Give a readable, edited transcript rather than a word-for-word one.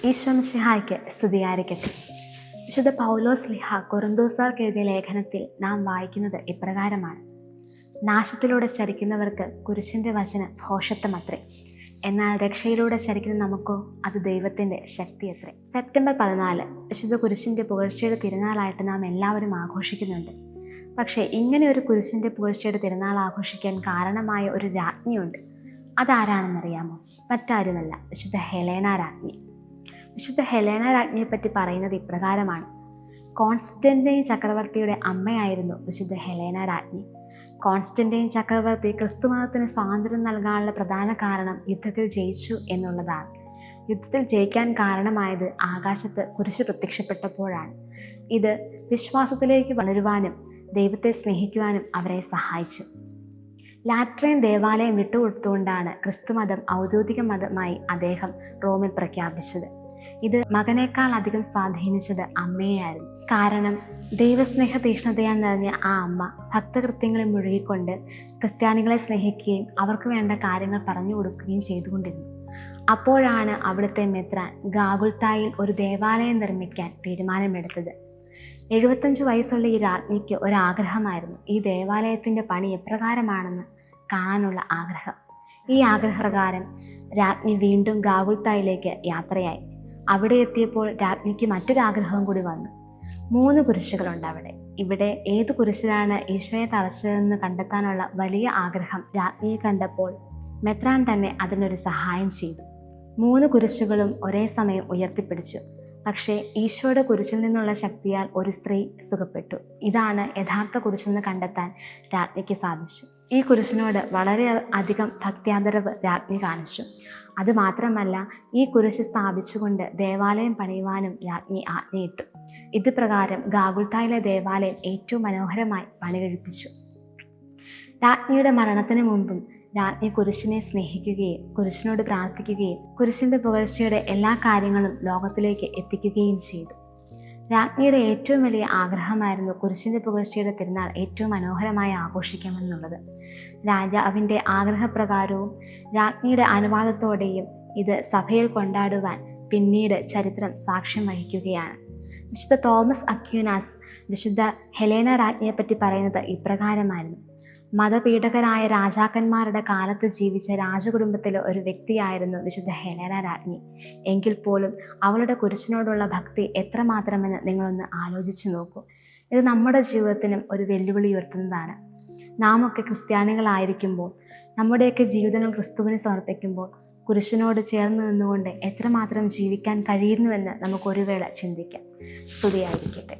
ഈശോ മിശിഹായ്ക്ക് സ്തുതിയായിരിക്കട്ടെ. വിശുദ്ധ പൗലോസ് ശ്ലീഹ കൊറിന്തോസ്യർക്ക് എഴുതിയ ലേഖനത്തിൽ നാം വായിക്കുന്നത് ഇപ്രകാരമാണ്: നാശത്തിലൂടെ ചരിക്കുന്നവർക്ക് കുരിശിൻ്റെ വചനം ഭോഷത്വമത്രേ, എന്നാൽ രക്ഷയിലൂടെ ചരിക്കുന്ന നമുക്കോ അത് ദൈവത്തിൻ്റെ ശക്തിയത്രേ. സെപ്റ്റംബർ 14 വിശുദ്ധ കുരിശിൻ്റെ പുകഴ്ചയുടെ തിരുനാളായിട്ട് നാം എല്ലാവരും ആഘോഷിക്കുന്നുണ്ട്. പക്ഷേ ഇങ്ങനെ ഒരു കുരിശിൻ്റെ പുകഴ്ചയുടെ തിരുനാൾ ആഘോഷിക്കാൻ കാരണമായ ഒരു രാജ്ഞിയുണ്ട്. അതാരാണെന്നറിയാമോ? മറ്റാരുമല്ല, വിശുദ്ധ ഹെലേന രാജ്ഞി. വിശുദ്ധ ഹെലേന രാജ്ഞിയെപ്പറ്റി പറയുന്നത് ഇപ്രകാരമാണ്: കോൺസ്റ്റന്റൈൻ ചക്രവർത്തിയുടെ അമ്മയായിരുന്നു വിശുദ്ധ ഹെലേന രാജ്ഞി. കോൺസ്റ്റന്റൈൻ ചക്രവർത്തി ക്രിസ്തുമതത്തിന് സ്വാതന്ത്ര്യം നൽകാനുള്ള പ്രധാന കാരണം യുദ്ധത്തിൽ ജയിച്ചു എന്നുള്ളതാണ്. യുദ്ധത്തിൽ ജയിക്കാൻ കാരണമായത് ആകാശത്ത് കുരിശ് പ്രത്യക്ഷപ്പെട്ടപ്പോഴാണ്. ഇത് വിശ്വാസത്തിലേക്ക് വളരുവാനും ദൈവത്തെ സ്നേഹിക്കുവാനും അവരെ സഹായിച്ചു. ലാട്രൈൻ ദേവാലയം വിട്ടുകൊടുത്തുകൊണ്ടാണ് ക്രിസ്തുമതം ഔദ്യോഗിക മതമായി അദ്ദേഹം റോമിൽ പ്രഖ്യാപിച്ചത്. ഇത് മകനേക്കാൾ അധികം സ്വാധീനിച്ചത് അമ്മയെയായിരുന്നു. കാരണം ദൈവസ്നേഹ തീക്ഷ്ണതയാൽ നിറഞ്ഞ ആ അമ്മ ഭക്തകൃത്യങ്ങളിൽ മുഴുകിക്കൊണ്ട് ക്രിസ്ത്യാനികളെ സ്നേഹിക്കുകയും അവർക്ക് വേണ്ട കാര്യങ്ങൾ പറഞ്ഞു കൊടുക്കുകയും ചെയ്തുകൊണ്ടിരുന്നു. അപ്പോഴാണ് അവിടുത്തെ മെത്രാൻ ഗാഗുൽത്തായിൽ ഒരു ദേവാലയം നിർമ്മിക്കാൻ തീരുമാനമെടുത്തത്. 75 വയസ്സുള്ള ഈ രാജ്ഞിക്ക് ഒരാഗ്രഹമായിരുന്നു: ഈ ദേവാലയത്തിൻ്റെ പണി എപ്രകാരമാണെന്ന് കാണാനുള്ള ആഗ്രഹം. ഈ ആഗ്രഹപ്രകാരം രാജ്ഞി വീണ്ടും ഗാഗുൽത്തായിലേക്ക് യാത്രയായി. അവിടെ എത്തിയപ്പോൾ രാജ്ഞിക്ക് മറ്റൊരാഗ്രഹം കൂടി വന്നു. 3 കുരിശുകളുണ്ട് അവിടെ. ഇവിടെ ഏത് കുരിശിലാണ് ഈശോയെ തറച്ചതെന്ന് കണ്ടെത്താനുള്ള വലിയ ആഗ്രഹം രാജ്ഞിയെ കണ്ടപ്പോൾ മെത്രാൻ തന്നെ അതിനൊരു സഹായം ചെയ്തു. 3 കുരിശുകളും ഒരേ സമയം ഉയർത്തിപ്പിടിച്ചു. പക്ഷേ ഈശോയുടെ കുരിശിൽ നിന്നുള്ള ശക്തിയാൽ ഒരു സ്ത്രീ സുഖപ്പെട്ടു. ഇതാണ് യഥാർത്ഥ കുരിശെന്ന് കണ്ടെത്താൻ രാജ്ഞിക്ക് സാധിച്ചു. ഈ കുരിശിനോട് വളരെ അധികം ഭക്ത്യാദരവ് രാജ്ഞി കാണിച്ചു. അതുമാത്രമല്ല, ഈ കുരിശ് സ്ഥാപിച്ചുകൊണ്ട് ദേവാലയം പണിയുവാനും രാജ്ഞി ആജ്ഞയിട്ടു. ഇത് പ്രകാരം ഗാഗുൽത്തായിലെ ദേവാലയം ഏറ്റവും മനോഹരമായി പണികഴിപ്പിച്ചു. രാജ്ഞിയുടെ മരണത്തിന് മുമ്പും രാജ്ഞി കുരിശിനെ സ്നേഹിക്കുകയും കുരിശിനോട് പ്രാർത്ഥിക്കുകയും കുരിശിൻ്റെ പുകഴ്ചയുടെ എല്ലാ കാര്യങ്ങളും ലോകത്തിലേക്ക് എത്തിക്കുകയും ചെയ്തു. രാജ്ഞിയുടെ ഏറ്റവും വലിയ ആഗ്രഹമായിരുന്നു കുരിശിൻ്റെ പുകഴ്ചയുടെ തിരുനാൾ ഏറ്റവും മനോഹരമായി ആഘോഷിക്കാമെന്നുള്ളത്. രാജാവിൻ്റെ ആഗ്രഹപ്രകാരവും രാജ്ഞിയുടെ അനുവാദത്തോടെയും ഇത് സഭയിൽ കൊണ്ടാടുവാൻ പിന്നീട് ചരിത്രം സാക്ഷ്യം വഹിക്കുകയാണ്. വിശുദ്ധ തോമസ് അക്വീനാസ് വിശുദ്ധ ഹെലേന രാജ്ഞിയെപ്പറ്റി പറയുന്നത് ഇപ്രകാരമായിരുന്നു: മതപീഡകരായ രാജാക്കന്മാരുടെ കാലത്ത് ജീവിച്ച രാജകുടുംബത്തിലെ ഒരു വ്യക്തിയായിരുന്നു വിശുദ്ധ ഹെലേന രാജ്ഞി. എങ്കിൽ പോലും അവളുടെ കുരിശിനോടുള്ള ഭക്തി എത്രമാത്രമെന്ന് നിങ്ങളൊന്ന് ആലോചിച്ചു നോക്കൂ. ഇത് നമ്മുടെ ജീവിതത്തിനും ഒരു വെല്ലുവിളി ഉയർത്തുന്നതാണ്. നാം ഒക്കെ ക്രിസ്ത്യാനികളായിരിക്കുമ്പോൾ, നമ്മുടെയൊക്കെ ജീവിതങ്ങൾ ക്രിസ്തുവിന് സമർപ്പിക്കുമ്പോൾ കുരിശിനോട് ചേർന്ന് നിന്നുകൊണ്ട് എത്രമാത്രം ജീവിക്കാൻ കഴിയുന്നുവെന്ന് നമുക്കൊരു വേള ചിന്തിക്കാം. സ്തുതിയായിരിക്കട്ടെ.